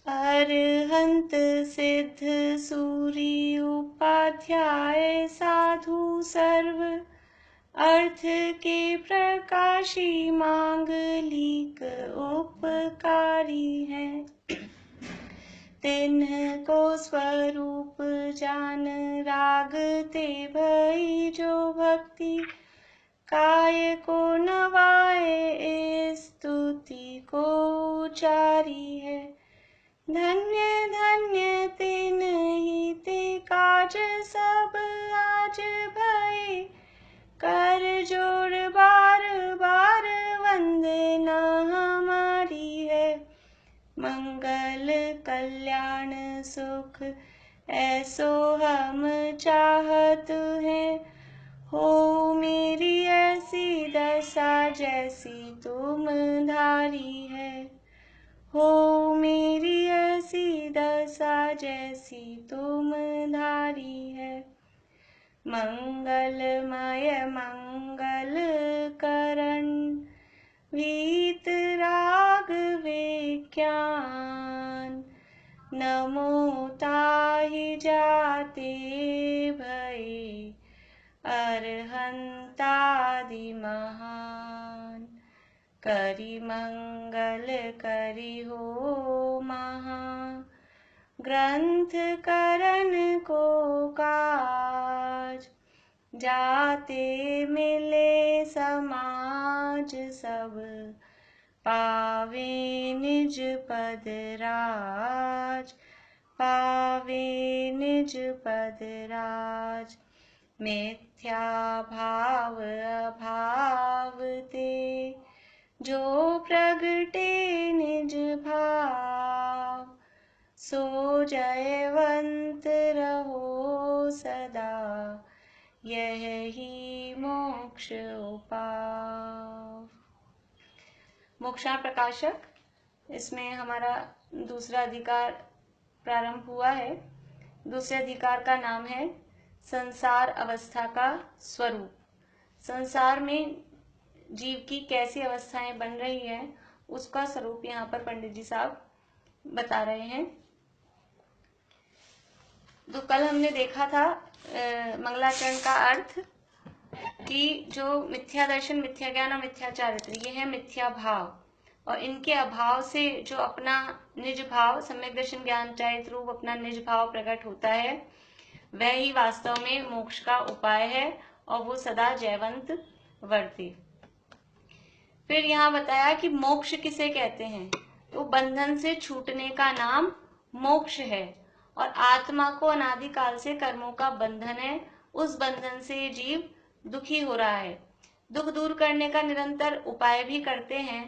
अरहंत सिद्ध सूरी उपाध्याय साधु सर्व अर्थ के प्रकाशी मांगलिक उपकारी है। तिन्ह को स्वरूप जान रागते भई जो भक्ति काय को नवाए स्तुति को उचारी है। धन्य धन्य तिन्हि ते काज सब आज भये कर जोड़ बार बार वंदना हमारी है। मंगल कल्याण सुख ऐसो हम चाहत हैं। हो मेरी ऐसी दशा जैसी तुम धारी है। हो मेरी ऐसी दशा जैसी तुम धारी है। मंगलमय मंगल करण वीत राग विज्ञान नमो ताहि जाते भये अरहंतादि महान। करि मंगल करि हो महा ग्रंथ करण को काज। जाते मिले समाज सब पावे निज पद राज। पावे निज पद राज। मिथ्या भाव अभाव ते जो प्रगटे निज भाव। सो जयवंत रहो सदा यही मोक्ष उपाय। मोक्षाण प्रकाशक, इसमें हमारा दूसरा अधिकार प्रारंभ हुआ है। दूसरे अधिकार का नाम है संसार अवस्था का स्वरूप। संसार में जीव की कैसी अवस्थाएं बन रही है उसका स्वरूप यहाँ पर पंडित जी साहब बता रहे हैं। तो कल हमने देखा था मंगलाचरण का अर्थ कि जो मिथ्या दर्शन, मिथ्या ज्ञान और मिथ्या चारित्र ये है मिथ्या भाव, और इनके अभाव से जो अपना निज भाव सम्यक दर्शन ज्ञान चारित्र रूप अपना निज भाव प्रकट होता है वह ही वास्तव में मोक्ष का उपाय है और वो सदा जयवंत वर्ते। फिर यहाँ बताया कि मोक्ष किसे कहते हैं, तो बंधन से छूटने का नाम मोक्ष है और आत्मा को अनादिकाल से कर्मों का बंधन है। उस बंधन से ये जीव दुखी हो रहा है। दुख दूर करने का निरंतर उपाय भी करते हैं,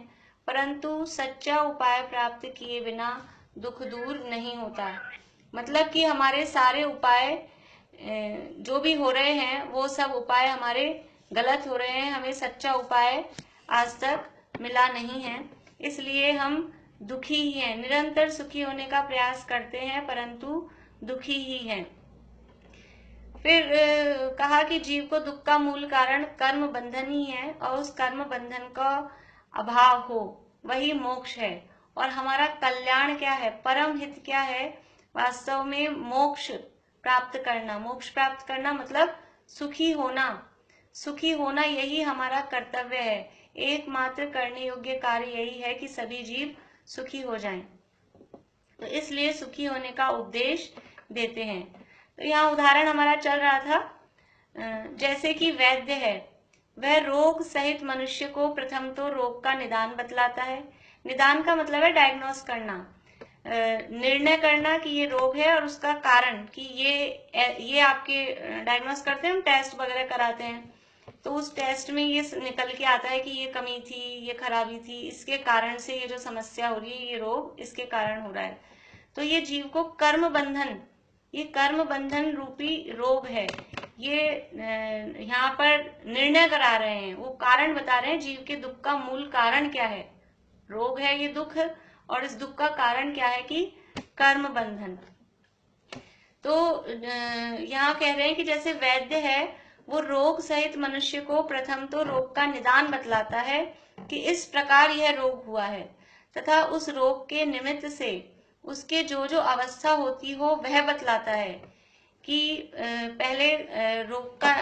परंतु सच्चा उपाय प्राप्त किए बिना दुख दूर नहीं होता। मतलब कि हमारे सारे उपाय जो भी हो रहे हैं वो सब उपाय हमारे गलत हो रहे हैं। हमें सच्चा उपाय आज तक मिला नहीं है, इसलिए हम दुखी ही हैं। निरंतर सुखी होने का प्रयास करते हैं परंतु दुखी ही हैं। फिर कहा कि जीव को दुख का मूल कारण कर्म बंधन ही है और उस कर्म बंधन का अभाव हो वही मोक्ष है। और हमारा कल्याण क्या है, परम हित क्या है, वास्तव में मोक्ष प्राप्त करना। मोक्ष प्राप्त करना मतलब सुखी होना। सुखी होना यही हमारा कर्तव्य है। एकमात्र करने योग्य कार्य यही है कि सभी जीव सुखी हो जाएं। तो इसलिए सुखी होने का उपदेश देते हैं। तो यहाँ उदाहरण हमारा चल रहा था, जैसे कि वैद्य है, वह रोग सहित मनुष्य को प्रथम तो रोग का निदान बतलाता है। निदान का मतलब है डायग्नोस करना, निर्णय करना कि ये रोग है और उसका कारण कि ये आपके डायग्नोस करते हैं, हम टेस्ट वगैरह कराते हैं तो उस टेस्ट में ये निकल के आता है कि ये कमी थी, ये खराबी थी, इसके कारण से ये जो समस्या हो रही है, ये रोग इसके कारण हो रहा है। तो ये जीव को कर्म बंधन, ये कर्म बंधन रूपी रोग है। ये यहाँ पर निर्णय करा रहे हैं, वो कारण बता रहे हैं जीव के दुख का मूल कारण क्या है। रोग है ये दुख, और इस दुख का कारण क्या है कि कर्म बंधन। तो यहाँ कह रहे हैं कि जैसे वैद्य है वो रोग सहित मनुष्य को प्रथम तो रोग का निदान बतलाता है कि इस प्रकार यह रोग हुआ है तथा उस रोग के निमित्त से उसके जो जो अवस्था होती हो वह बतलाता है। कि पहले रोग का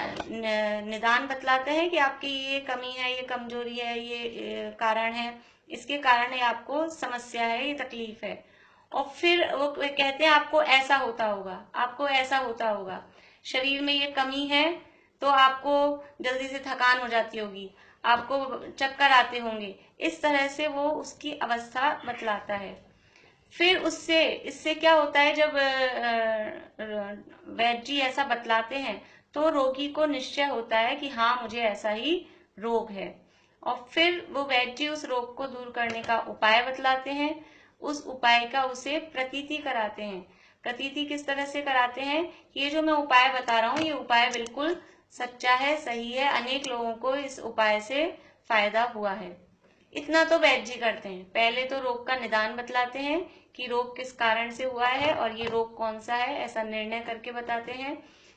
निदान बतलाते हैं कि आपकी ये कमी है, ये कमजोरी है, ये कारण है, इसके कारण ये आपको समस्या है, ये तकलीफ है। और फिर वो कहते हैं आपको ऐसा होता होगा, आपको ऐसा होता होगा, शरीर में ये कमी है तो आपको जल्दी से थकान हो जाती होगी, आपको चक्कर आते होंगे। इस तरह से वो उसकी अवस्था बतलाता है। फिर उससे इससे क्या होता है, जब वैद्य जी ऐसा बतलाते हैं तो रोगी को निश्चय होता है कि हाँ मुझे ऐसा ही रोग है। और फिर वो वैद्य जी उस रोग को दूर करने का उपाय बतलाते हैं, उस उपाय का उसे प्रतीति कराते हैं। प्रतीति किस तरह से कराते हैं, ये जो मैं उपाय बता रहा हूँ ये उपाय बिल्कुल सच्चा है, सही है, अनेक लोगों को इस उपाय से फायदा हुआ है। इतना तो वैद्य जी करते हैं। पहले तो रोग का निदान बतलाते हैं कि रोग किस कारण से हुआ है और ये रोग कौन सा है, ऐसा निर्णय करके बताते हैं।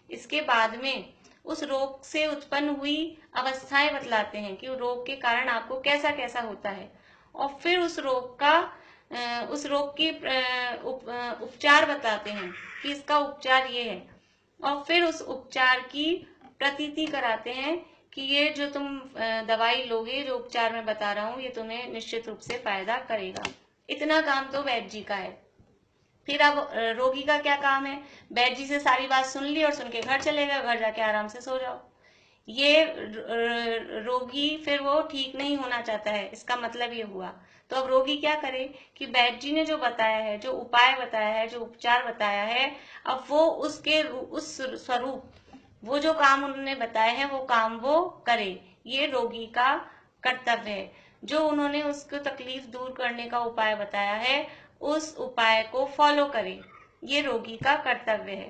इसके बाद में उस रोग से उत्पन्न हुई अवस्थाएं बतलाते हैं कि रोग के कारण आपको कैसा कैसा होता है। और फिर उस रोग की उपचार बताते हैं कि इसका उपचार ये है। और फिर उस उपचार की प्रतीति कराते हैं कि ये जो तुम दवाई लोगे, जो उपचार मैं बता रहा हूँ, ये तुम्हें निश्चित रूप से फायदा करेगा। इतना काम तो वैद्य जी का है। फिर अब रोगी का क्या काम है, वैद्य जी से सारी बात सुन ली और सुन के घर चले गए, घर जाके आराम से सो जाओ। ये रोगी फिर वो ठीक नहीं होना चाहता है, इसका मतलब ये हुआ। तो अब रोगी क्या करे कि वैद्य जी ने जो बताया है, जो उपाय बताया है, जो उपचार बताया है, अब वो उसके उस स्वरूप, वो जो काम उन्होंने बताए हैं वो काम वो करे। ये रोगी का कर्तव्य है। जो उन्होंने उसको तकलीफ दूर करने का उपाय बताया है उस उपाय को फॉलो करे, ये रोगी का कर्तव्य है।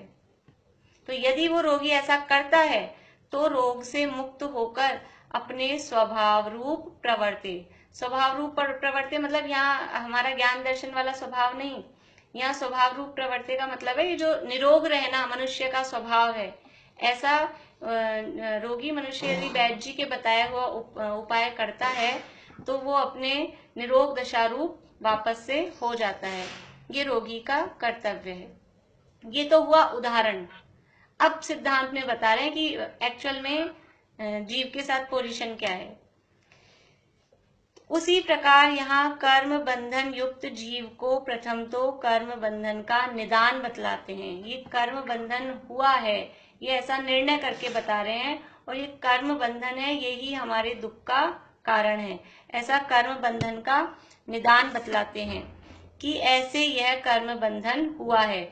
तो यदि वो रोगी ऐसा करता है तो रोग से मुक्त होकर अपने स्वभाव रूप प्रवर्ते। स्वभाव रूप प्रवर्ते मतलब यहाँ हमारा ज्ञान दर्शन वाला स्वभाव नहीं, यहाँ स्वभाव रूप प्रवर्ते का मतलब है ये जो निरोग रहना मनुष्य का स्वभाव है। ऐसा रोगी मनुष्य यदि वैद्य जी के बताया हुआ उपाय करता है तो वो अपने निरोग दशा रूप वापस से हो जाता है। ये रोगी का कर्तव्य है। ये तो हुआ उदाहरण। अब सिद्धांत में बता रहे हैं कि एक्चुअल में जीव के साथ पोजीशन क्या है। उसी प्रकार यहाँ कर्म बंधन युक्त जीव को प्रथम तो कर्म बंधन का निदान बतलाते हैं। ये कर्म बंधन हुआ है, ये ऐसा निर्णय करके बता रहे हैं, और ये कर्म बंधन है, यही हमारे दुख का कारण है। ऐसा कर्म बंधन का निदान बतलाते हैं कि ऐसे यह कर्म बंधन हुआ है।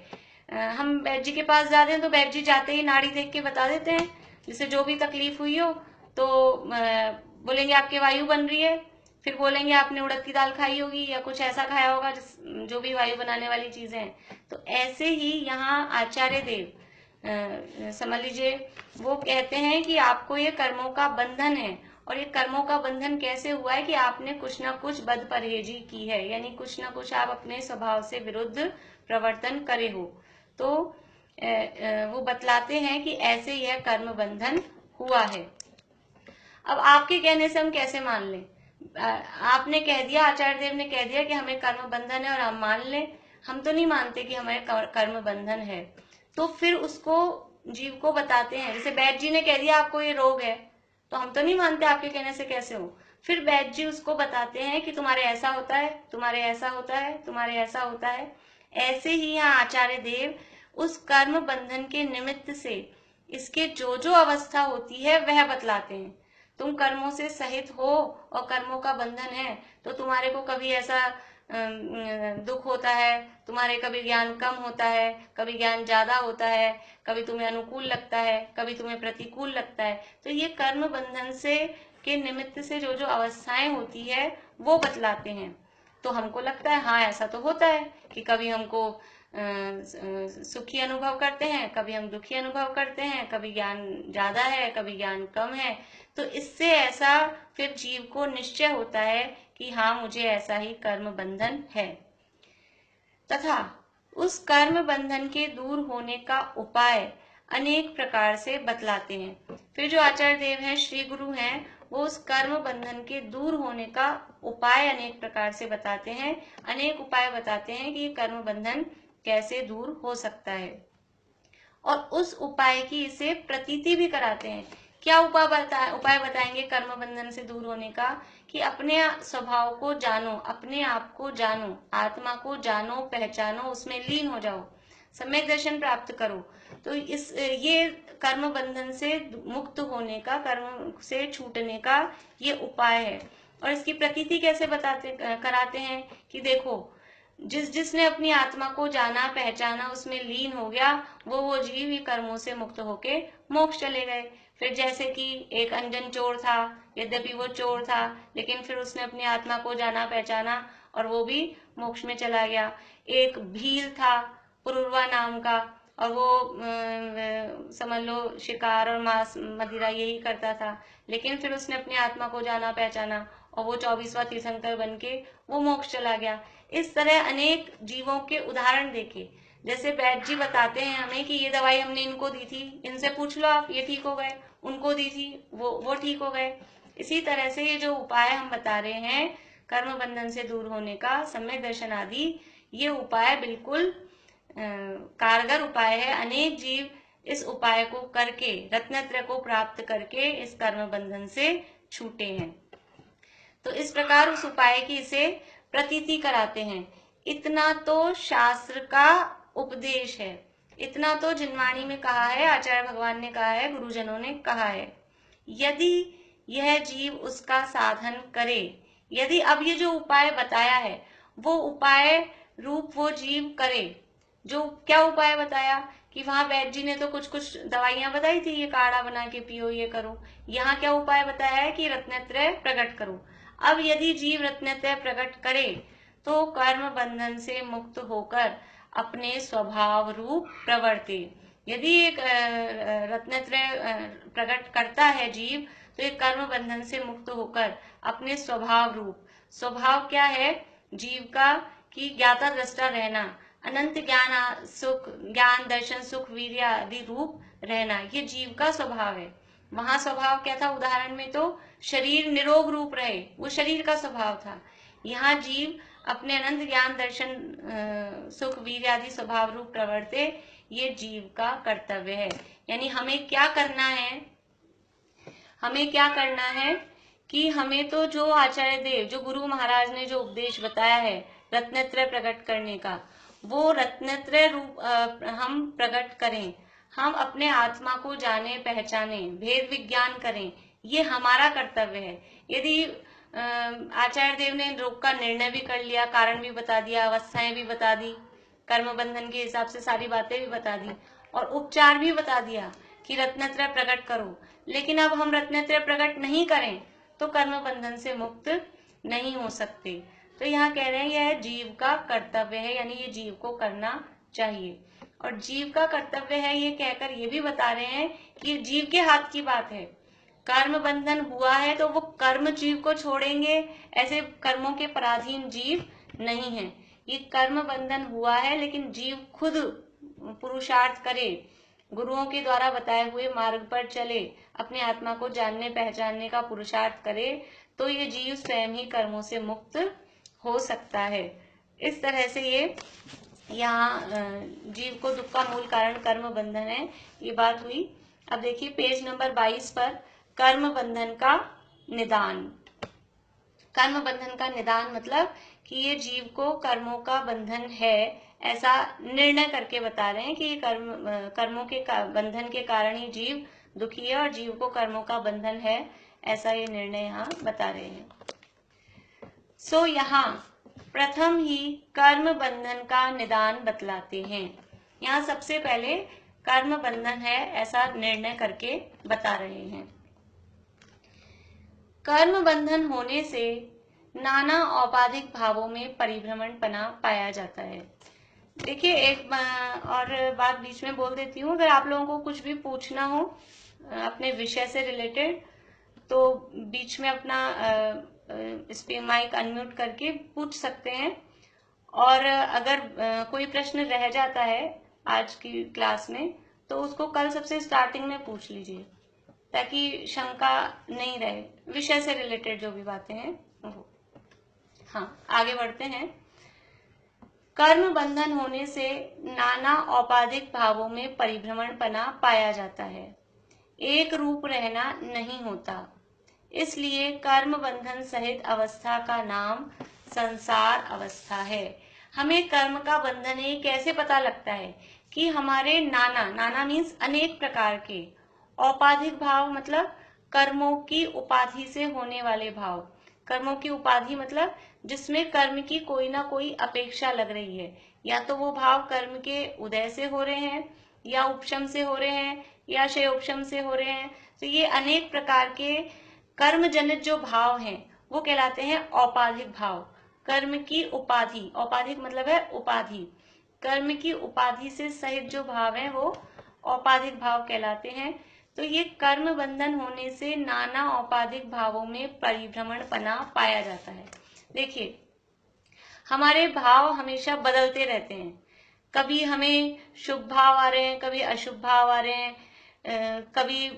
हम वैद्य जी के पास जाते हैं तो वैद्य जी जाते ही नाड़ी देख के बता देते हैं, जिससे जो भी तकलीफ हुई हो तो बोलेंगे आपके वायु बन रही है, फिर बोलेंगे आपने उड़द की दाल खाई होगी या कुछ ऐसा खाया होगा जो भी वायु बनाने वाली चीजें हैं। तो ऐसे ही यहाँ आचार्य देव समझ लीजिए, वो कहते हैं कि आपको ये कर्मों का बंधन है। और ये कर्मों का बंधन कैसे हुआ है कि आपने कुछ ना कुछ बद परहेजी की है, यानी कुछ ना कुछ आप अपने स्वभाव से विरुद्ध प्रवर्तन करे हो। तो वो बतलाते हैं कि ऐसे यह कर्म बंधन हुआ है। अब आपके कहने से हम कैसे मान लें? आपने कह दिया, आचार्य देव ने कह दिया कि हमें कर्म बंधन है और हम मान लें। हम तो नहीं मानते कि हमें कर्म बंधन है। तो फिर उसको जीव को बताते हैं। जैसे वैद्य जी ने कह दिया आपको ये रोग है, तो हम तो नहीं मानते आपके कहने से कैसे हो। फिर वैद्य जी उसको बताते हैं कि तुम्हारे ऐसा होता है, तुम्हारे ऐसा होता है, तुम्हारे ऐसा होता है। ऐसे ही यहाँ आचार्य देव उस कर्म बंधन के निमित्त से इसके जो जो अवस्था होती है वह बतलाते हैं। तुम कर्मों से सहित हो और कर्मों का बंधन है तो तुम्हारे को कभी ऐसा दुख होता है, तुम्हारे कभी ज्ञान कम होता है, कभी ज्ञान ज्यादा होता है, कभी तुम्हें अनुकूल लगता है, कभी तुम्हें प्रतिकूल लगता है। तो ये कर्म बंधन से के निमित्त से जो जो अवस्थाएं होती है वो बतलाते हैं। तो हमको लगता है हाँ ऐसा तो होता है कि कभी हमको सुखी अनुभव करते हैं, कभी हम दुखी अनुभव करते हैं, कभी ज्ञान ज्यादा है, कभी ज्ञान कम है। तो इससे ऐसा फिर जीव को निश्चय होता है कि हाँ मुझे ऐसा ही कर्म बंधन है, तथा उस कर्म बंधन के दूर होने का उपाय अनेक प्रकार से बतलाते हैं। फिर जो आचार्य देव हैं, श्री गुरु हैं, वो उस कर्म बंधन के दूर होने का उपाय अनेक प्रकार से बताते हैं, अनेक उपाय बताते हैं कि ये कर्म बंधन कैसे दूर हो सकता है, और उस उपाय की इसे प्रतीति भी कराते हैं। क्या उपाय बताएंगे कर्म बंधन से दूर होने का? कि अपने स्वभाव को जानो, अपने आप को जानो, आत्मा को जानो, पहचानो, उसमें लीन हो जाओ, सम्यक दर्शन प्राप्त करो। तो ये कर्म बंधन से मुक्त होने का, कर्म से छूटने का ये उपाय है। और इसकी प्रतीति कैसे कराते हैं कि देखो, जिसने अपनी आत्मा को जाना, पहचाना, उसमें लीन हो गया, वो जीव ही कर्मों से मुक्त होके मोक्ष चले गए। फिर जैसे कि एक अंजन चोर था, यद्यपि वो चोर था, लेकिन फिर उसने अपनी आत्मा को जाना, पहचाना, और वो भी मोक्ष में चला गया। एक भील था पुरुरवा नाम का, और वो समझ लो शिकार और मांस मदिरा यही करता था, लेकिन फिर उसने अपनी आत्मा को जाना, पहचाना, और वो 24वां तीर्थंकर बन के वो मोक्ष चला गया। इस तरह अनेक जीवों के उदाहरण देखे। जैसे वैद्य जी बताते हैं हमें कि ये दवाई हमने इनको दी थी, इनसे पूछ लो आप, ये ठीक हो गए, उनको दी थी, वो ठीक हो गए। इसी तरह से ये जो उपाय हम बता रहे हैं कर्म बंधन से दूर होने का, सम्यक दर्शन आदि, ये उपाय बिल्कुल कारगर उपाय है। अनेक जीव इस उपाय को करके, रत्नत्रय को प्राप्त करके इस कर्म बंधन से छूटे हैं। तो इस प्रकार उस उपाय की इसे प्रतीति कराते हैं। इतना तो शास्त्र का उपदेश है, इतना तो जिनवाणी में कहा है, आचार्य भगवान ने कहा है, गुरुजनों ने कहा है। यदि यह जीव उसका साधन करे, यदि अब ये जो उपाय बताया है वो उपाय रूप वो जीव करे। जो क्या उपाय बताया कि वहां वैद्य जी ने तो कुछ कुछ दवाइयां बताई थी, ये काढ़ा बना के पियो, ये करो। यहाँ क्या उपाय बताया है कि रत्नत्रय प्रकट करो। अब यदि जीव रत्नत्रय प्रकट करे तो कर्म बंधन से मुक्त होकर अपने स्वभाव रूप प्रवर्ते। यदि एक रत्नत्रय प्रकट करता है जीव, तो एक कर्म बंधन से मुक्त होकर अपने स्वभाव रूप, स्वभाव क्या है जीव का? कि ज्ञाता दृष्टा रहना, अनंत ज्ञान, सुख, ज्ञान, दर्शन, सुख, वीर्य आदि रूप रहना, ये जीव का स्वभाव है। वहां स्वभाव क्या था? उदाहरण में तो शरीर निरोग रूप रहे, वो शरीर का स्वभाव था। यहाँ जीव अपने अनंत ज्ञान, दर्शन, सुख, वीर्य आदि स्वभाव रूप प्रवर्ते, ये जीव का कर्तव्य है। यानी हमें क्या करना है? हमें क्या करना है कि हमें तो जो आचार्य देव, जो गुरु महाराज ने जो उपदेश बताया है रत्नत्रय प्रकट करने का, वो रत्नत्रय रूप हम प्रकट करें। हम अपने आत्मा को जाने, पहचाने, भेद विज्ञान करें, ये हमारा कर्तव्य है। यदि आचार्य देव ने रोग का निर्णय भी कर लिया, कारण भी बता दिया, अवस्थाएं भी बता दी, कर्म बंधन के हिसाब से सारी बातें भी बता दी, और उपचार भी बता दिया कि रत्नत्रय प्रकट करो, लेकिन अब हम रत्नत्रय प्रकट नहीं करें तो कर्म बंधन से मुक्त नहीं हो सकते। तो यहाँ कह रहे हैं यह जीव का कर्तव्य है, यानी ये जीव को करना चाहिए। और जीव का कर्तव्य है ये कहकर ये भी बता रहे हैं कि जीव के हाथ की बात है। कर्म बंधन हुआ है तो वो कर्म जीव को छोड़ेंगे, ऐसे कर्मों के पराधीन जीव नहीं है। ये कर्म बंधन हुआ है, लेकिन जीव खुद पुरुषार्थ करे, गुरुओं के द्वारा बताए हुए मार्ग पर चले, अपने आत्मा को जानने, पहचानने का पुरुषार्थ करे, तो ये जीव स्वयं ही कर्मों से मुक्त हो सकता है। इस तरह से ये यहाँ जीव को दुख का मूल कारण कर्म बंधन है, ये बात हुई। अब देखिए पेज नंबर 22 पर कर्म बंधन का निदान। कर्म बंधन का निदान मतलब कि ये जीव को कर्मों का बंधन है ऐसा निर्णय करके बता रहे हैं कि ये कर्मों के बंधन के कारण ही जीव दुखी है, और जीव को कर्मों का बंधन है ऐसा ये निर्णय यहाँ बता रहे हैं। सो यहाँ प्रथम ही कर्म बंधन का निदान बतलाते हैं। यहाँ सबसे पहले कर्म बंधन है ऐसा निर्णय करके बता रहे हैं। कर्म बंधन होने से नाना औपाधिक भावों में परिभ्रमणपना पाया जाता है। देखिए एक और बात बीच में बोल देती हूँ, अगर आप लोगों को कुछ भी पूछना हो अपने विषय से रिलेटेड तो बीच में अपना इस पे माइक अनम्यूट करके पूछ सकते हैं। और अगर कोई प्रश्न रह जाता है आज की क्लास में तो उसको कल सबसे स्टार्टिंग में पूछ लीजिए, ताकि शंका नहीं रहे, विषय से रिलेटेड जो भी बातें हैं वो। हाँ, आगे बढ़ते हैं। कर्म बंधन होने से नाना औपाधिक भावों में परिभ्रमणपना पाया जाता है, एक रूप रहना नहीं होता। इसलिए कर्म बंधन सहित अवस्था का नाम संसार अवस्था है। हमें कर्म का बंधन है कैसे पता लगता है कि हमारे नाना मीन्स अनेक प्रकार के औपाधिक भाव, मतलब कर्मों की उपाधि से होने वाले भाव। कर्मों की उपाधि मतलब जिसमें कर्म की कोई ना कोई अपेक्षा लग रही है, या तो वो भाव कर्म के उदय से हो रहे हैं, या उपशम से हो रहे हैं, या क्षयोपशम से हो रहे हैं। तो ये अनेक प्रकार के कर्म जनित जो भाव हैं वो कहलाते हैं औपाधिक भाव। कर्म की उपाधि, औपाधिक मतलब है उपाधि, कर्म की उपाधि से सहित जो भाव है वो औपाधिक भाव कहलाते हैं। तो ये कर्म बंधन होने से नाना औपाधिक भावों में परिभ्रमणपना पाया जाता है। देखिए, हमारे भाव हमेशा बदलते रहते हैं। कभी हमें शुभ भाव आ रहे हैं, कभी अशुभ भाव आ रहे हैं, कभी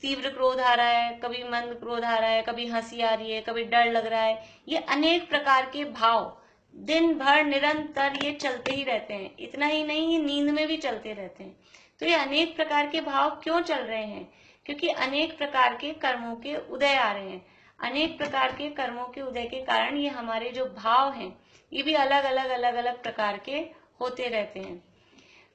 तीव्र क्रोध आ रहा है, कभी मंद क्रोध आ रहा है, कभी हंसी आ रही है, कभी डर लग रहा है। ये अनेक प्रकार के भाव दिन भर निरंतर ये चलते ही रहते हैं। इतना ही नहीं, ये नींद में भी चलते रहते हैं। तो ये अनेक प्रकार के भाव क्यों चल रहे हैं? क्योंकि अनेक प्रकार के कर्मों के उदय आ रहे हैं। अनेक प्रकार के कर्मों के उदय के कारण ये हमारे जो भाव हैं ये भी अलग अलग प्रकार के होते रहते हैं।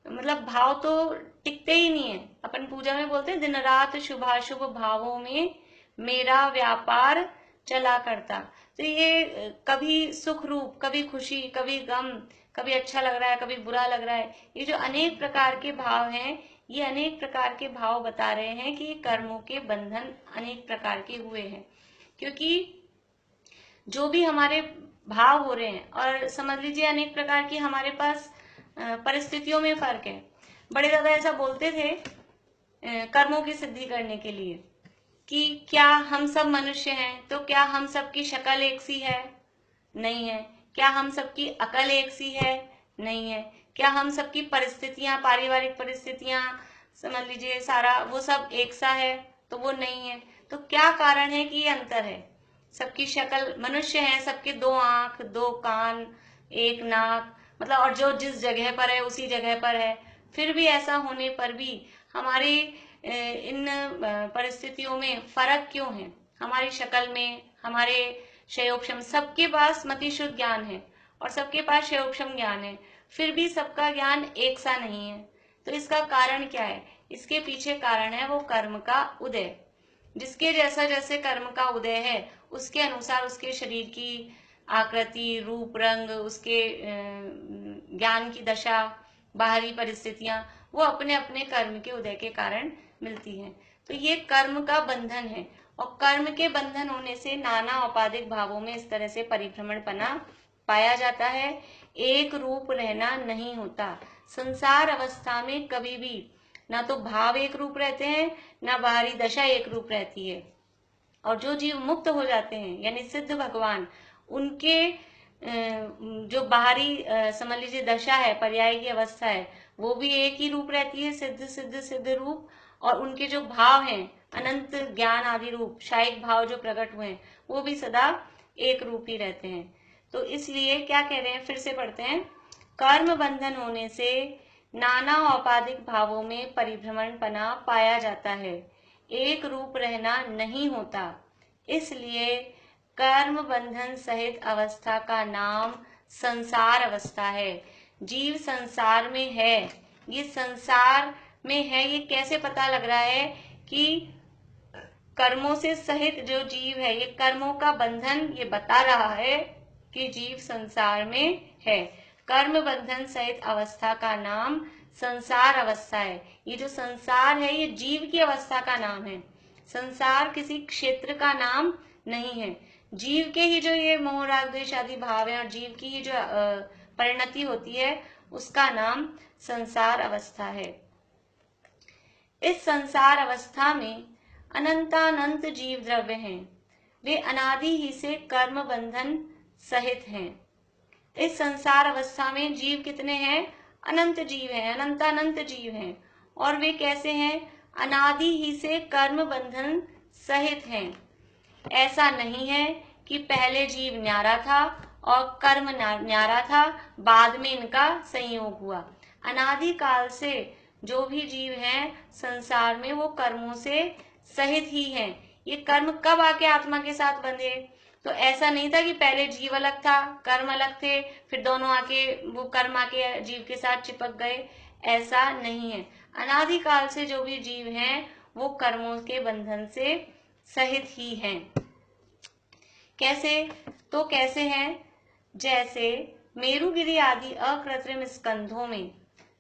मतलब भाव तो टिकते ही नहीं है। अपन पूजा में बोलते हैं दिन रात शुभाशुभ भावों में मेरा व्यापार चला करता। तो ये कभी सुख रूप, कभी खुशी, कभी गम, कभी अच्छा लग रहा है, कभी बुरा लग रहा है। ये जो अनेक प्रकार के भाव हैं, ये अनेक प्रकार के भाव बता रहे हैं कि कर्मों के बंधन अनेक प्रकार के हुए हैं। क्योंकि जो भी हमारे भाव हो रहे हैं, और समझ लीजिए अनेक प्रकार की हमारे पास परिस्थितियों में फर्क है। बड़े दादा ऐसा बोलते थे कर्मों की सिद्धि करने के लिए कि क्या हम सब मनुष्य हैं, तो क्या हम सबकी शक्ल एक सी है? नहीं है। क्या हम सबकी अकल एक सी है? नहीं है। क्या हम सबकी परिस्थितियां, पारिवारिक परिस्थितियां, समझ लीजिए सारा वो सब एक सा है? तो वो नहीं है। तो क्या कारण है कि ये अंतर है? सबकी शक्ल, मनुष्य हैं, सबके दो आंख, दो कान, एक नाक, मतलब और जो जिस जगह पर है उसी जगह पर है। फिर भी ऐसा होने पर भी हमारे इन परिस्थितियों में फर्क क्यों है? हमारी शक्ल में, हमारे क्षयोपशम, सबके पास मतिशुद्ध ज्ञान है और सबके पास क्षयोपशम ज्ञान है, फिर भी सबका ज्ञान एक सा नहीं है। तो इसका कारण क्या है? इसके पीछे कारण है वो कर्म का उदय। जिसके जैसा जैसे कर्म का उदय है उसके अनुसार उसके शरीर की आकृति, रूप, रंग, उसके ज्ञान की दशा, बाहरी परिस्थितियां, वो अपने अपने कर्म के उदय के कारण मिलती हैं। तो ये कर्म का बंधन है, और कर्म के बंधन होने से नाना औपाधिक भावों में इस तरह से परिभ्रमणपना पाया जाता है। एक रूप रहना नहीं होता। संसार अवस्था में कभी भी ना तो भाव एक रूप रहते हैं, ना बाहरी दशा एक रूप रहती है। और जो जीव मुक्त हो जाते हैं यानी सिद्ध भगवान, उनके जो बाहरी समझ लीजिए दशा है, पर्याय की अवस्था है, वो भी एक ही रूप रहती है, सिद्ध सिद्ध सिद्ध रूप। और उनके जो भाव हैं, अनंत ज्ञान आदि रूप, शायिक भाव जो प्रकट हुए हैं, वो भी सदा एक रूप ही रहते हैं। तो इसलिए क्या कह रहे हैं, फिर से पढ़ते हैं। कर्म बंधन होने से नाना औपाधिक भावों में परिभ्रमणपना पाया जाता है, एक रूप रहना नहीं होता। इसलिए कर्म बंधन सहित अवस्था का नाम संसार अवस्था है। जीव संसार में है। ये संसार में है, ये कैसे पता लग रहा है कि कर्मों से सहित जो जीव है, ये कर्मों का बंधन ये बता रहा है कि जीव संसार में है। कर्म बंधन सहित अवस्था का नाम संसार अवस्था है। ये जो संसार है ये जीव की अवस्था का नाम है। संसार किसी क्षेत्र का नाम नहीं है। जीव के ही जो ये मोह राग द्वेष आदि भाव है और जीव की ही जो परिणति होती है उसका नाम संसार अवस्था है। इस संसार अवस्था में अनंतानंत जीव द्रव्य हैं। वे अनादि ही से कर्म बंधन सहित हैं। इस संसार अवस्था में जीव कितने हैं? अनंत जीव हैं, अनंतानंत जीव हैं। और वे कैसे हैं? अनादि ही से कर्म बंधन सहित हैं। ऐसा नहीं है कि पहले जीव न्यारा था और कर्म न्यारा था, बाद में इनका संयोग हुआ। अनादि काल से जो भी जीव हैं संसार में वो कर्मों से सहित ही हैं। ये कर्म कब आके आत्मा के साथ बंधे? तो ऐसा नहीं था कि पहले जीव अलग था, कर्म अलग थे, फिर दोनों आके वो कर्म आके जीव के साथ चिपक गए। ऐसा नहीं है। अनादि काल से जो भी जीव हैं वो कर्मों के बंधन से सहित ही हैं। कैसे? तो कैसे हैं? जैसे मेरुगिरी आदि अकृत्रिम स्कंधों में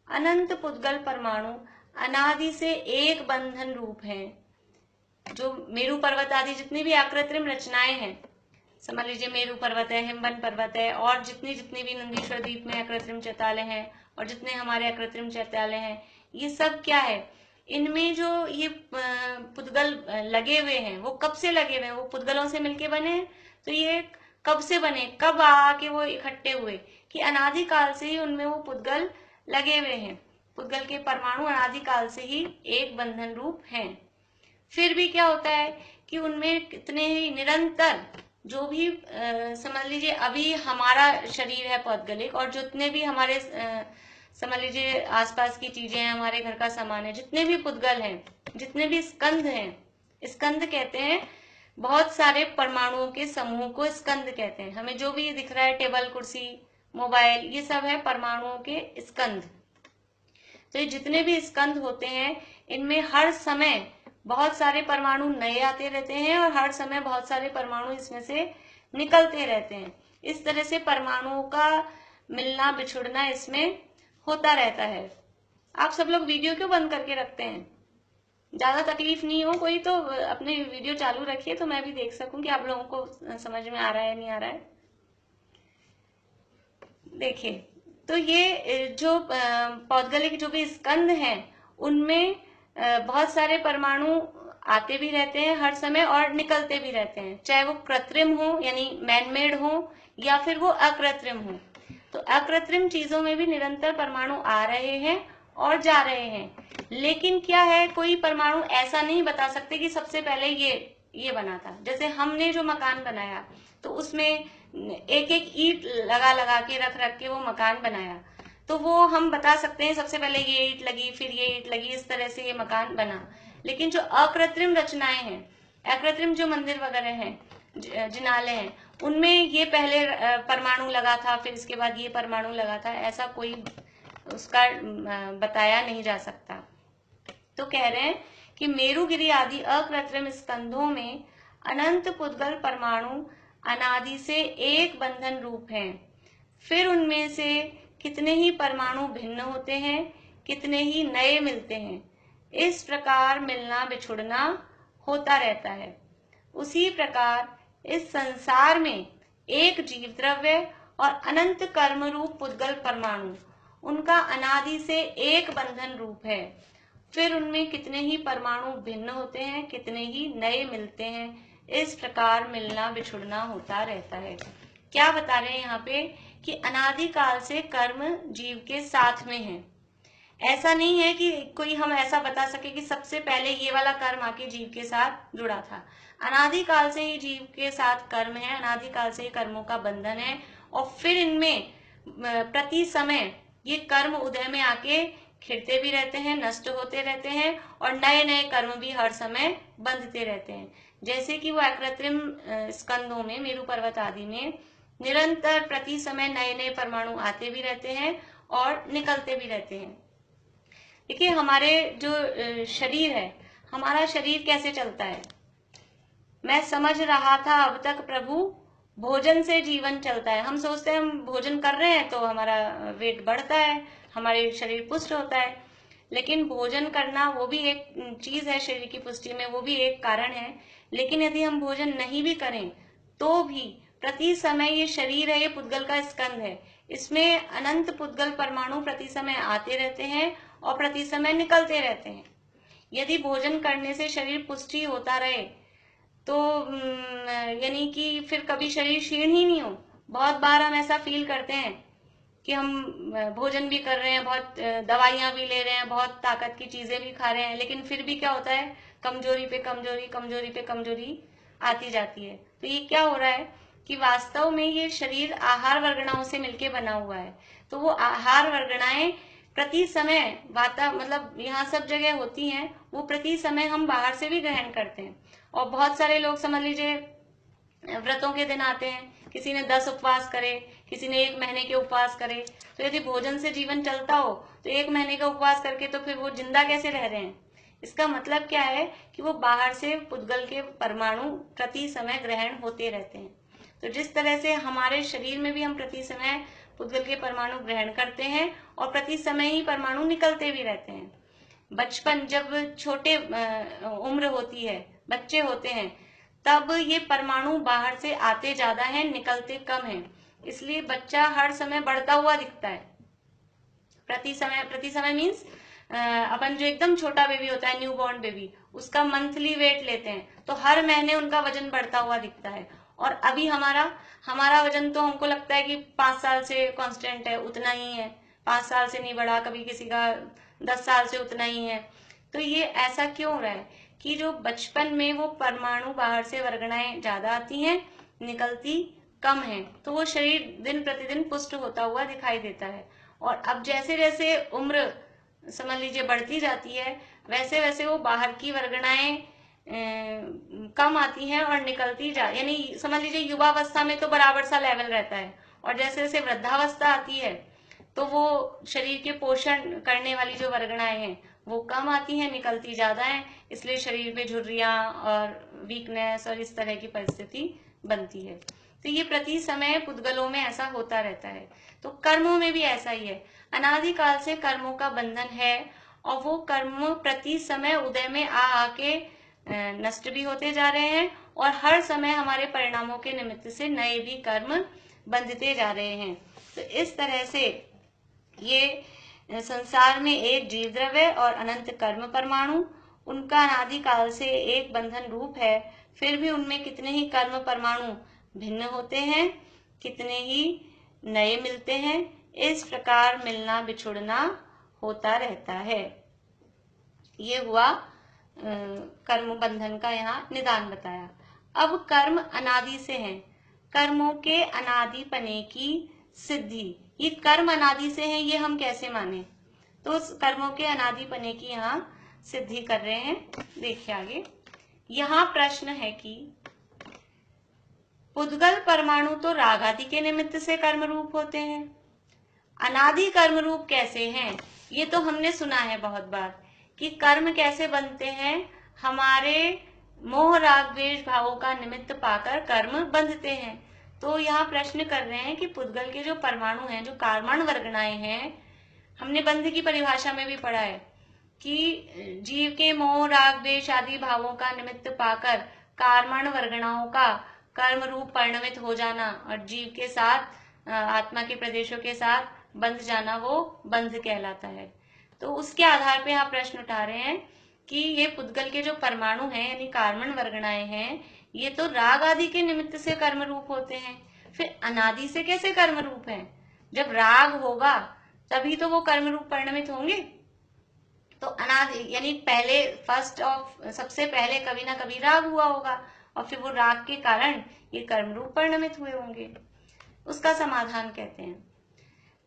अनंत पुद्गल परमाणु अनादि से एक बंधन रूप हैं। जो मेरु पर्वत आदि जितनी भी अकृत्रिम रचनाएं हैं, समझ लीजिए मेरु पर्वत है, हिमवन पर्वत है, और जितनी भी नंदीश्वर द्वीप में अकृत्रिम चैत्यालय हैं, और जितने हमारे अकृत्रिम चैत्यालय हैं, ये सब क्या है? इनमें जो ये पुद्गल लगे हुए हैं वो कब से लगे हुए हैं? वो पुद्गलों से मिलके बने हैं। तो ये कब से बने, कब आके वो इकट्ठे हुए? कि अनादि काल से ही उनमें वो पुद्गल लगे हुए हैं। पुद्गल के परमाणु अनादि काल से ही एक बंधन रूप हैं। फिर भी क्या होता है कि उनमें कितने ही निरंतर जो भी समझ लीजिए अभी हमारा शरीर है पौद्गलिक, और जितने भी हमारे समझ लीजिए आसपास की चीजें हैं, हमारे घर का सामान है, जितने भी पुद्गल हैं, जितने भी स्कंध हैं, स्कंध कहते हैं बहुत सारे परमाणुओं के समूह को स्कंद कहते हैं। हमें जो भी दिख रहा है, टेबल, कुर्सी, मोबाइल, ये सब है परमाणुओं के स्कंद। तो ये जितने भी स्कंद होते हैं इनमें हर समय बहुत सारे परमाणु नए आते रहते हैं और हर समय बहुत सारे परमाणु इसमें से निकलते रहते हैं। इस तरह से परमाणुओं का मिलना बिछुड़ना इसमें होता रहता है। आप सब लोग वीडियो क्यों बंद करके रखते हैं? ज्यादा तकलीफ नहीं हो कोई तो अपने वीडियो चालू रखिए, तो मैं भी देख सकूं कि आप लोगों को समझ में आ रहा है नहीं आ रहा है। देखिए, तो ये जो पौद्गलिक जो भी स्कंद हैं उनमें बहुत सारे परमाणु आते भी रहते हैं हर समय और निकलते भी रहते हैं, चाहे वो कृत्रिम हो यानी मैनमेड हो या फिर वो अकृत्रिम हो। तो अकृत्रिम चीजों में भी निरंतर परमाणु आ रहे हैं और जा रहे हैं। लेकिन क्या है, कोई परमाणु ऐसा नहीं बता सकते कि सबसे पहले ये बना था। जैसे हमने जो मकान बनाया तो उसमें एक एक ईंट लगा लगा के रख के वो मकान बनाया, तो वो हम बता सकते हैं सबसे पहले ये ईंट लगी, फिर ये ईंट लगी, इस तरह से ये मकान बना। लेकिन जो अकृत्रिम रचनाएं हैं, अकृत्रिम जो मंदिर वगैरह हैं, जिनालय हैं, उनमें ये पहले परमाणु लगा था, फिर इसके बाद ये परमाणु लगा था, ऐसा कोई उसका बताया नहीं जा सकता। तो कह रहे हैं कि मेरुगिरी आदि अकृत्रिम स्कंधों में अनंत पुद्गल परमाणु अनादि से एक बंधन रूप हैं। फिर उनमें से कितने ही परमाणु भिन्न होते हैं, कितने ही नए मिलते हैं। इस प्रकार मिलना बिछुड़ना होता रहता है। उसी प्रकार इस संसार में एक जीव द्रव्य और अनंत कर्म रूप पुद्गल परमाणु, उनका अनादि से एक बंधन रूप है। फिर उनमें कितने ही परमाणु भिन्न होते हैं, कितने ही नए मिलते हैं। इस प्रकार मिलना बिछुड़ना होता रहता है। क्या बता रहे हैं यहाँ पे कि अनादि काल से कर्म जीव के साथ में है। ऐसा नहीं है कि कोई हम ऐसा बता सके कि सबसे पहले ये वाला कर्म आके जीव के साथ जुड़ा था। अनादि काल से ही जीव के साथ कर्म है, अनादि काल से ही कर्मों का बंधन है, और फिर इनमें प्रति समय ये कर्म उदय में आके खिलते भी रहते हैं, नष्ट होते रहते हैं, और नए नए कर्म भी हर समय बंधते रहते हैं। जैसे कि वो अकृत्रिम स्कंदों में, मेरु पर्वत आदि में निरंतर प्रति समय नए नए परमाणु आते भी रहते हैं और निकलते भी रहते हैं। देखिए, हमारे जो शरीर है, हमारा शरीर कैसे चलता है? मैं समझ रहा था अब तक प्रभु, भोजन से जीवन चलता है। हम सोचते हैं हम भोजन कर रहे हैं तो हमारा वेट बढ़ता है, हमारे शरीर पुष्ट होता है। लेकिन भोजन करना वो भी एक चीज है शरीर की पुष्टि में, वो भी एक कारण है। लेकिन यदि हम भोजन नहीं भी करें तो भी प्रति समय ये शरीर है, ये पुद्गल का स्कंध है, इसमें अनंत पुद्गल परमाणु प्रति समय आते रहते हैं और प्रति समय निकलते रहते हैं। यदि भोजन करने से शरीर पुष्टि होता रहे तो यानी कि फिर कभी शरीर क्षीण ही नहीं हो। बहुत बार हम ऐसा फील करते हैं कि हम भोजन भी कर रहे हैं, बहुत दवाइयां भी ले रहे हैं, बहुत ताकत की चीजें भी खा रहे हैं, लेकिन फिर भी क्या होता है, कमजोरी पे कमजोरी, कमजोरी पे कमजोरी आती जाती है। तो ये क्या हो रहा है कि वास्तव में ये शरीर आहार वर्गणाओं से मिलके बना हुआ है। तो वो आहार वर्गणाएं प्रति समय मतलब यहाँ सब जगह होती हैं, वो प्रति समय हम बाहर से भी ग्रहण करते हैं। और बहुत सारे लोग समझ लीजिए व्रतों के दिन आते हैं, किसी ने 10 उपवास करे, किसी ने 1 महीने के उपवास करे। तो यदि भोजन से जीवन चलता हो तो 1 महीने का उपवास करके तो फिर वो जिंदा कैसे रह रहे हैं? इसका मतलब क्या है कि वो बाहर से पुद्गल के परमाणु प्रति समय ग्रहण होते रहते हैं। तो जिस तरह से हमारे शरीर में भी हम प्रति समय पुद्गल के परमाणु ग्रहण करते हैं और प्रति समय ही परमाणु निकलते भी रहते हैं। बचपन जब छोटे उम्र होती है, बच्चे होते हैं, तब ये परमाणु बाहर से आते ज्यादा हैं, निकलते कम हैं। इसलिए बच्चा हर समय बढ़ता हुआ दिखता है। प्रति समय मीन्स अपन जो एकदम छोटा बेबी होता है, न्यू बॉर्न बेबी, उसका मंथली वेट लेते हैं तो हर महीने उनका वजन बढ़ता हुआ दिखता है। और अभी हमारा वजन तो हमको लगता है कि 5 साल से कांस्टेंट है, उतना ही है, 5 साल से नहीं बढ़ा, कभी किसी का 10 साल से उतना ही है। तो ये ऐसा क्यों हो रहा है कि जो बचपन में वो परमाणु बाहर से वर्गणाएं ज्यादा आती हैं, निकलती कम है, तो वो शरीर दिन प्रतिदिन पुष्ट होता हुआ दिखाई देता है। और अब जैसे जैसे उम्र समझ लीजिए बढ़ती जाती है, वैसे वैसे वो बाहर की वर्गणाएं कम आती हैं और निकलती यानी समझ लीजिए युवावस्था में तो बराबर सा लेवल रहता है, और जैसे जैसे वृद्धावस्था आती है तो वो शरीर के पोषण करने वाली जो वर्गणाएं हैं वो कम आती हैं, निकलती ज्यादा है। इसलिए शरीर में झुर्रियां और वीकनेस और इस तरह की परिस्थिति बनती है। तो ये प्रति समय पुद्गलों में ऐसा होता रहता है। तो कर्मों में भी ऐसा ही है, अनादिकाल से कर्मों का बंधन है और वो कर्म प्रति समय उदय में आके नष्ट भी होते जा रहे हैं, और हर समय हमारे परिणामों के निमित्त से नए भी कर्म बंधते जा रहे हैं। तो इस तरह से ये संसार में एक जीव द्रव्य और अनंत कर्म परमाणु, उनका अनादिकाल से एक बंधन रूप है। फिर भी उनमें कितने ही कर्म परमाणु भिन्न होते हैं, कितने ही नए मिलते हैं। इस प्रकार मिलना बिछुड़ना होता रहता है। ये हुआ कर्म बंधन का यहाँ निदान बताया। अब कर्म अनादि से हैं, कर्मों के अनादिपने की सिद्धि। ये कर्म अनादि से हैं, ये हम कैसे माने? तो उस कर्मों के अनादिपने की यहाँ सिद्धि कर रहे हैं। देखिए आगे, यहाँ प्रश्न है कि पुद्गल परमाणु तो राग आदि के निमित्त से कर्म रूप होते हैं, अनादि कर्म रूप कैसे हैं? ये तो हमने सुना है बहुत बार कि कर्म कैसे बनते हैं, हमारे मोह राग द्वेष भावों का निमित्त पाकर कर्म बंधते हैं। तो यहाँ प्रश्न कर रहे हैं कि पुद्गल के जो परमाणु हैं, जो कार्मण वर्गणाएं हैं, हमने बंध की परिभाषा में भी पढ़ा है कि जीव के मोह राग द्वेष आदि भावों का निमित्त पाकर कार्मण वर्गणाओं का कर्म रूप परिणमित हो जाना और जीव के साथ आत्मा के प्रदेशों के साथ बंध जाना, वो बंध कहलाता है। तो उसके आधार पे आप प्रश्न उठा रहे हैं कि ये पुद्गल के जो परमाणु हैं यानी कार्मण वर्गणाएं हैं, ये तो राग आदि के निमित्त से कर्म रूप होते हैं, फिर अनादि से कैसे कर्म रूप हैं? जब राग होगा तभी तो वो कर्म रूप परिणमित होंगे। तो अनादि यानी पहले फर्स्ट ऑफ सबसे पहले कभी ना कभी राग हुआ होगा और फिर वो राग के कारण ये कर्म रूप परिणमित हुए होंगे। उसका समाधान कहते हैं,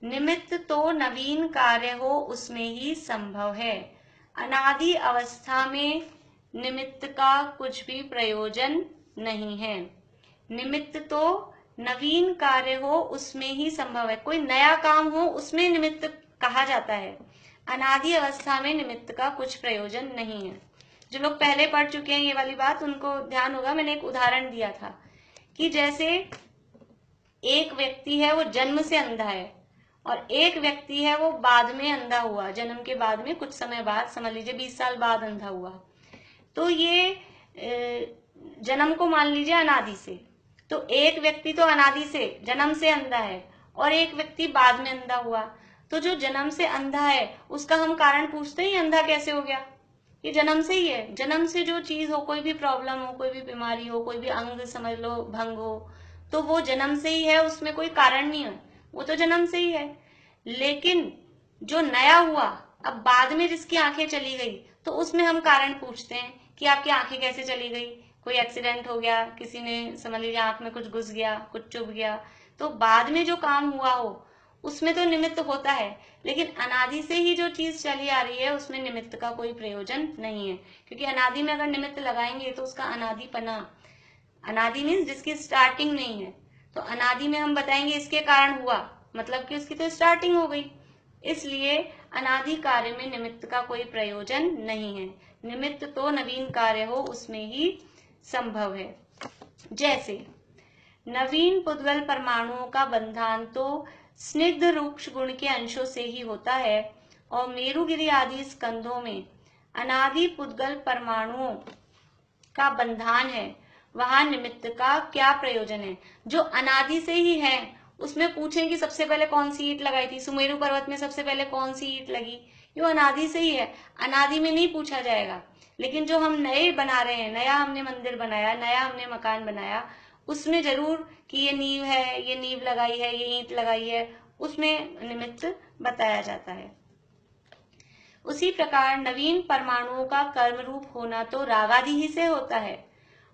निमित्त तो नवीन कार्य हो उसमें ही संभव है, अनादि अवस्था में निमित्त का कुछ भी प्रयोजन नहीं है। निमित्त तो नवीन कार्य हो उसमें ही संभव है, कोई नया काम हो उसमें निमित्त कहा जाता है, अनादि अवस्था में निमित्त का कुछ प्रयोजन नहीं है। जो लोग पहले पढ़ चुके हैं ये वाली बात, उनको ध्यान होगा, मैंने एक उदाहरण दिया था कि जैसे एक व्यक्ति है वो जन्म से अंधा है और एक व्यक्ति है वो बाद में अंधा हुआ, जन्म के बाद में कुछ समय बाद, समझ लीजिए 20 साल बाद अंधा हुआ। तो ये जन्म को मान लीजिए अनादि से, तो एक व्यक्ति तो अनादि से जन्म से अंधा है और एक व्यक्ति बाद में अंधा हुआ। तो जो जन्म से अंधा है उसका हम कारण पूछते ही अंधा कैसे हो गया? ये जन्म से ही है। जन्म से जो चीज हो, कोई भी प्रॉब्लम हो, कोई भी बीमारी हो, कोई भी अंग समझ लो भंग हो, तो वो जन्म से ही है, उसमें कोई कारण नहीं है, वो तो जन्म से ही है। लेकिन जो नया हुआ, अब बाद में जिसकी आंखें चली गई, तो उसमें हम कारण पूछते हैं कि आपकी आंखें कैसे चली गई, कोई एक्सीडेंट हो गया, किसी ने समझ लीजिए आंख में कुछ घुस गया, कुछ चुभ गया, तो बाद में जो काम हुआ हो उसमें तो निमित्त होता है, लेकिन अनादि से ही जो चीज चली आ रही है उसमें निमित्त का कोई प्रयोजन नहीं है, क्योंकि अनादि में अगर निमित्त लगाएंगे तो उसका अनादिपना, अनादि मीन्स जिसकी स्टार्टिंग नहीं है, तो अनादि में हम बताएंगे इसके कारण हुआ, मतलब कि उसकी तो स्टार्टिंग हो गई, इसलिए अनादि कार्य में निमित्त का कोई प्रयोजन नहीं है। निमित्त तो नवीन कार्य हो उसमें ही संभव है। जैसे नवीन पुद्गल परमाणुओं का बंधान तो स्निग्ध रूक्ष गुण के अंशों से ही होता है, और मेरुगिरि आदि स्कंधों में अनादि पुद्गल परमाणुओं का बंधान है, वहां निमित्त का क्या प्रयोजन है। जो अनादि से ही है उसमें पूछें कि सबसे पहले कौन सी ईंट लगाई थी, सुमेरु पर्वत में सबसे पहले कौन सी ईंट लगी, ये अनादि से ही है, अनादि में नहीं पूछा जाएगा। लेकिन जो हम नए बना रहे हैं, नया हमने मंदिर बनाया, नया हमने मकान बनाया, उसमें जरूर कि ये नींव है, ये नींव लगाई है, ये ईंट लगाई है, उसमें निमित्त बताया जाता है। उसी प्रकार नवीन परमाणुओं का कर्म रूप होना तो रागादि ही से होता है,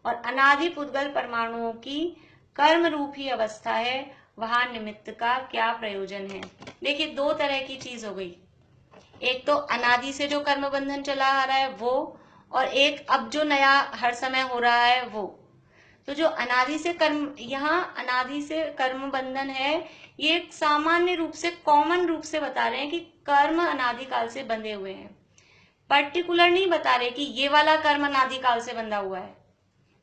और अनादि पुद्गल परमाणुओं की कर्म रूप ही अवस्था है, वहां निमित्त का क्या प्रयोजन है। देखिए, दो तरह की चीज हो गई, एक तो अनादि से जो कर्म बंधन चला आ रहा है वो, और एक अब जो नया हर समय हो रहा है वो। तो जो अनादि से कर्म, यहाँ अनादि से कर्म बंधन है, ये एक सामान्य रूप से, कॉमन रूप से बता रहे हैं कि कर्म अनादिकाल से बंधे हुए हैं, पर्टिकुलर नहीं बता रहे कि ये वाला कर्म अनादिकाल से बंधा हुआ है,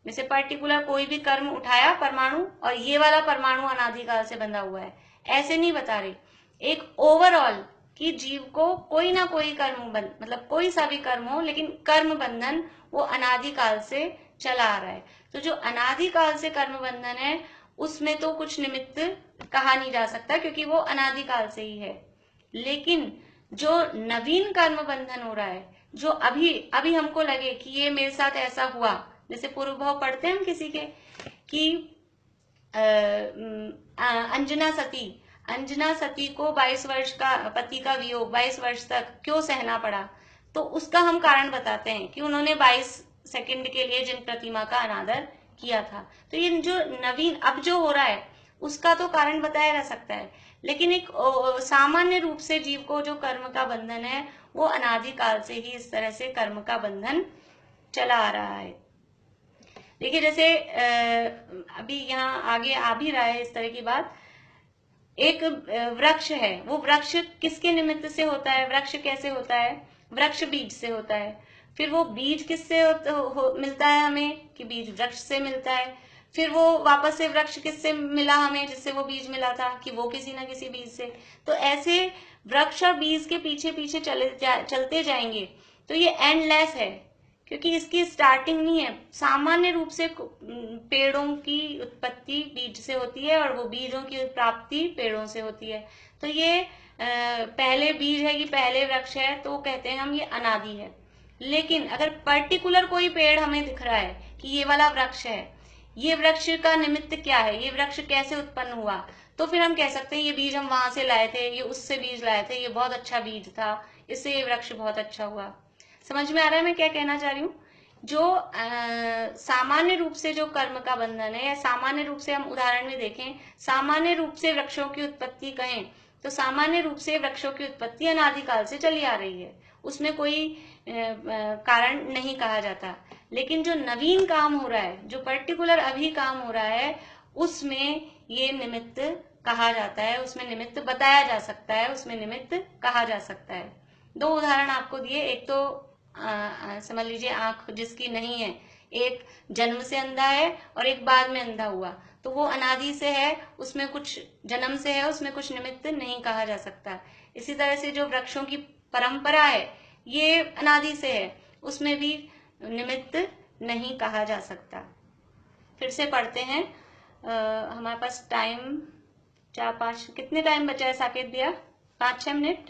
जैसे पर्टिकुलर कोई भी कर्म उठाया परमाणु और ये वाला परमाणु अनादिकाल से बंधा हुआ है, ऐसे नहीं बता रहे। एक ओवरऑल कि जीव को कोई ना कोई कर्म मतलब कोई सा भी कर्म हो, लेकिन कर्म बंधन वो अनादिकाल से चला आ रहा है। तो जो अनादिकाल से कर्म बंधन है उसमें तो कुछ निमित्त कहा नहीं जा सकता, क्योंकि वो अनादिकाल से ही है। लेकिन जो नवीन कर्म बंधन हो रहा है, जो अभी अभी हमको लगे कि ये मेरे साथ ऐसा हुआ, जैसे पूर्व भाव पढ़ते हैं हम किसी के कि अंजना सती को 22 वर्ष का पति का वियोग 22 वर्ष तक क्यों सहना पड़ा, तो उसका हम कारण बताते हैं कि उन्होंने 22 सेकंड के लिए जिन प्रतिमा का अनादर किया था। तो ये जो नवीन अब जो हो रहा है उसका तो कारण बताया जा सकता है, लेकिन एक सामान्य रूप से जीव को जो कर्म का बंधन है वो अनादिकाल से ही इस तरह से कर्म का बंधन चला आ रहा है। देखिए, जैसे अभी यहाँ आगे आ भी रहा है इस तरह की बात। एक वृक्ष है, वो वृक्ष किसके निमित्त से होता है, वृक्ष कैसे होता है, वृक्ष बीज से होता है। फिर वो बीज किससे मिलता है हमें, कि बीज वृक्ष से मिलता है। फिर वो वापस से वृक्ष किससे मिला हमें, जिससे वो बीज मिला था, कि वो किसी ना किसी बीज से। तो ऐसे वृक्ष और बीज के पीछे पीछे चलते जाएंगे, तो ये एंडलेस है, क्योंकि इसकी स्टार्टिंग नहीं है। सामान्य रूप से पेड़ों की उत्पत्ति बीज से होती है और वो बीजों की प्राप्ति पेड़ों से होती है। तो ये पहले बीज है कि पहले वृक्ष है, तो कहते हैं हम ये अनादि है। लेकिन अगर पर्टिकुलर कोई पेड़ हमें दिख रहा है कि ये वाला वृक्ष है, ये वृक्ष का निमित्त क्या है, ये वृक्ष कैसे उत्पन्न हुआ, तो फिर हम कह सकते हैं ये बीज हम वहां से लाए थे, ये उससे बीज लाए थे, ये बहुत अच्छा बीज था, इससे ये वृक्ष बहुत अच्छा हुआ। समझ में आ रहा है मैं क्या कहना चाह रही हूँ। जो सामान्य रूप से जो कर्म का बंधन है, या सामान्य रूप से हम उदाहरण में देखें, सामान्य रूप से वृक्षों की उत्पत्ति कहें तो सामान्य रूप से वृक्षों की उत्पत्ति अनादिकाल से चली आ रही है, उसमें कोई कारण नहीं कहा जाता। लेकिन जो नवीन काम हो रहा है, जो पर्टिकुलर अभी काम हो रहा है, उसमें ये निमित्त कहा जाता है, उसमें निमित्त बताया जा सकता है, उसमें निमित्त कहा जा सकता है। दो उदाहरण आपको दिए, एक तो समझ लीजिए आंख जिसकी नहीं है, एक जन्म से अंधा है और एक बाद में अंधा हुआ, तो वो अनादि से है, उसमें कुछ जन्म से है, उसमें कुछ निमित्त नहीं कहा जा सकता। इसी तरह से जो वृक्षों की परंपरा है ये अनादि से है, उसमें भी निमित्त नहीं कहा जा सकता। फिर से पढ़ते हैं, हमारे पास टाइम 4-5 कितने टाइम बचा है साकेत भैया, 5-6 मिनट।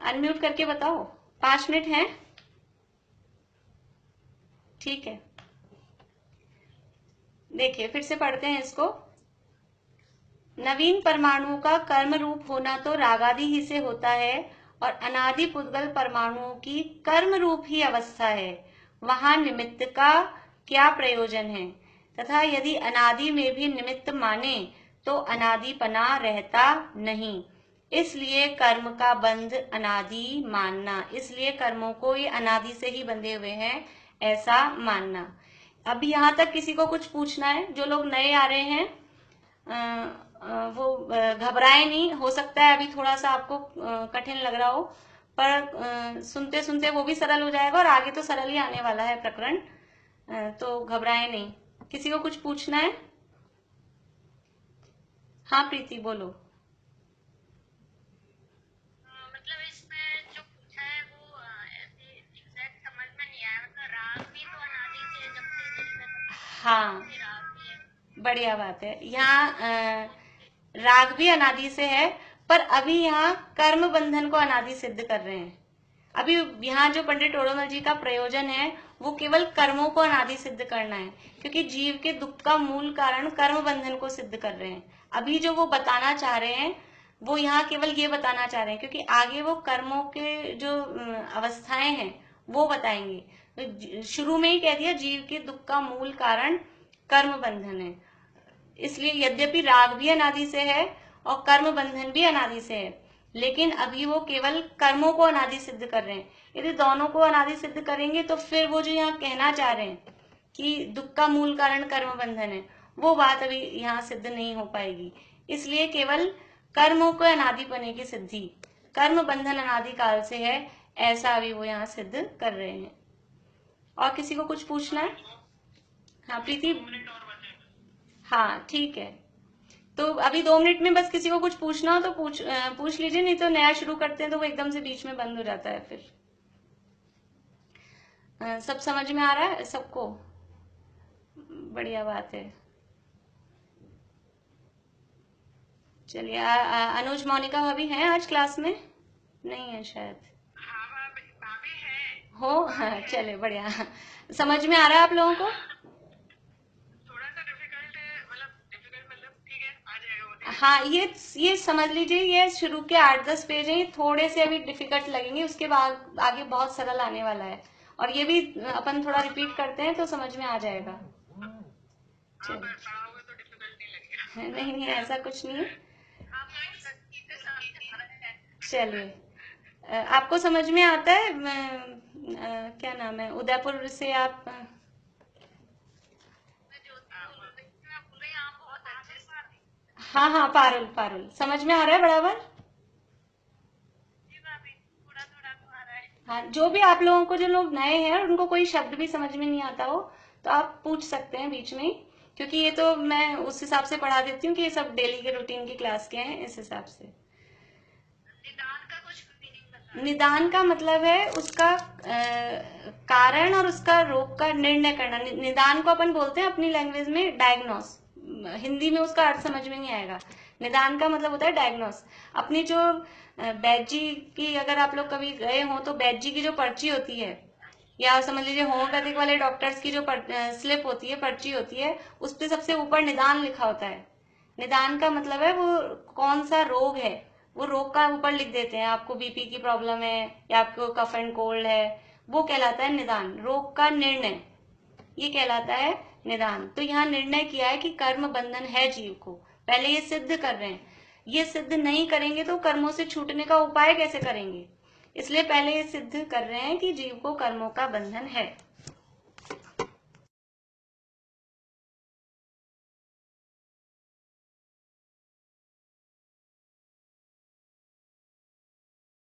अनम्यूट करके बताओ, 5 मिनट हैं, ठीक है। देखिए फिर से पढ़ते हैं इसको। नवीन परमाणु का कर्म रूप होना तो रागादि ही से होता है और अनादि पुद्गल परमाणुओं की कर्म रूप ही अवस्था है, वहां निमित्त का क्या प्रयोजन है। तथा यदि अनादि में भी निमित्त माने तो अनादिपना रहता नहीं, इसलिए कर्म का बंध अनादि मानना, इसलिए कर्मों को ये अनादि से ही बंधे हुए हैं ऐसा मानना। अब यहाँ तक किसी को कुछ पूछना है? जो लोग नए आ रहे हैं वो घबराए नहीं, हो सकता है अभी थोड़ा सा आपको कठिन लग रहा हो, पर सुनते सुनते वो भी सरल हो जाएगा और आगे तो सरल ही आने वाला है प्रकरण, तो घबराए नहीं। किसी को कुछ पूछना है? हाँ प्रीति बोलो। मतलब इसमें जो पूछा है वो ऐसे एग्जैक्ट समझ में नहीं आया। मतलब राग भी तो अनादि से जब से हाँ राग भी है। बढ़िया बात है। यहाँ राग भी अनादि से है, पर अभी यहाँ कर्म बंधन को अनादि सिद्ध कर रहे हैं। अभी यहाँ जो पंडित ओरोमल जी का प्रयोजन है वो केवल कर्मों को अनादि सिद्ध करना है, क्योंकि जीव के दुख का मूल कारण कर्म बंधन को सिद्ध कर रहे हैं। अभी जो वो बताना चाह रहे हैं वो यहाँ केवल ये बताना चाह रहे हैं, क्योंकि आगे वो कर्मों के जो अवस्थाएं हैं वो बताएंगे। तो शुरू में ही कह दिया जीव के दुख का मूल कारण कर्म बंधन है, इसलिए यद्यपि राग भी अनादि से है और कर्म बंधन भी अनादि से है, लेकिन अभी वो केवल कर्मों को अनादि सिद्ध कर रहे हैं। यदि दोनों को अनादि सिद्ध करेंगे तो फिर वो जो यहाँ कहना चाह रहे हैं कि दुख का मूल कारण कर्म बंधन है, वो बात अभी यहाँ सिद्ध नहीं हो पाएगी। इसलिए केवल कर्मों को अनादिपने की सिद्धि, कर्म बंधन अनादि काल से है, ऐसा अभी वो यहाँ सिद्ध कर रहे हैं। और किसी को कुछ पूछना है? हाँ प्रीति। हाँ ठीक है, तो अभी 2 मिनट में बस किसी को कुछ पूछना हो तो पूछ लीजिए, नहीं तो नया शुरू करते हैं तो वो एकदम से बीच में बंद हो जाता है फिर। सब समझ में आ रहा है सबको? बढ़िया बात है। चलिए अनुज मोनिका भाभी हैं आज क्लास में? नहीं है शायद। हाँ भाभी है। हो हाँ, चले बढ़िया। समझ में आ रहा है आप लोगों को? थोड़ा सा डिफिकल्ट है, मतलब ठीक है, आ जाएगा वो। हाँ ये समझ लीजिए, ये शुरू के 8-10 पेज हैं, ये थोड़े से अभी डिफिकल्ट लगेंगे, उसके बाद आगे बहुत सरल आने वाला है। और ये भी अपन थोड़ा रिपीट करते हैं तो समझ में आ जाएगा। हाँ मैं खड़ा होगा तो डिफिकल्ट नहीं लगेगा। नहीं नहीं ऐसा कुछ नहीं है। हाँ मैं सच्ची के साथ आ रहा है। चलिए आपको समझ में आता है? क्या नाम है उदयपुर से आप? मैं जोधपुर मैं बोल रही हूँ, आप बहुत अच्छे से। हाँ हाँ पारुल पारुल समझ में आ रहा है बराबर? जी भाभी थोड़ा थोड़ा तो आ रहा है। हाँ जो भी आप लोगों को, जो लोग नए हैं और उनको कोई शब्द भी समझ में नहीं आता हो तो आप पूछ सकते हैं बीच में, क्योंकि ये तो मैं उस हिसाब से पढ़ा देती हूँ कि ये सब डेली के रूटीन की क्लास के हैं, इस हिसाब से। निदान का कुछ मीनिंग बता। निदान का मतलब है उसका कारण और उसका रोग का निर्णय करना। निदान को अपन बोलते हैं अपनी लैंग्वेज में डायग्नोस, हिंदी में उसका अर्थ समझ में नहीं आएगा। निदान का मतलब होता है डायग्नोस। अपनी जो वैद्य जी की, अगर आप लोग कभी गए हो तो वैद्य जी की जो पर्ची होती है, या समझ लीजिए होम्योपैथिक वाले डॉक्टर्स की जो स्लिप होती है, पर्ची होती है, उस पर सबसे ऊपर निदान लिखा होता है। निदान का मतलब है वो कौन सा रोग है, वो रोग का ऊपर लिख देते हैं। आपको बीपी की प्रॉब्लम है या आपको कफ एंड कोल्ड है, वो कहलाता है निदान। रोग का निर्णय ये कहलाता है निदान। तो यहाँ निर्णय किया है कि कर्म बंधन है जीव को, पहले ये सिद्ध कर रहे हैं। ये सिद्ध नहीं करेंगे तो कर्मों से छूटने का उपाय कैसे करेंगे, इसलिए पहले ये सिद्ध कर रहे हैं कि जीव को कर्मों का बंधन है।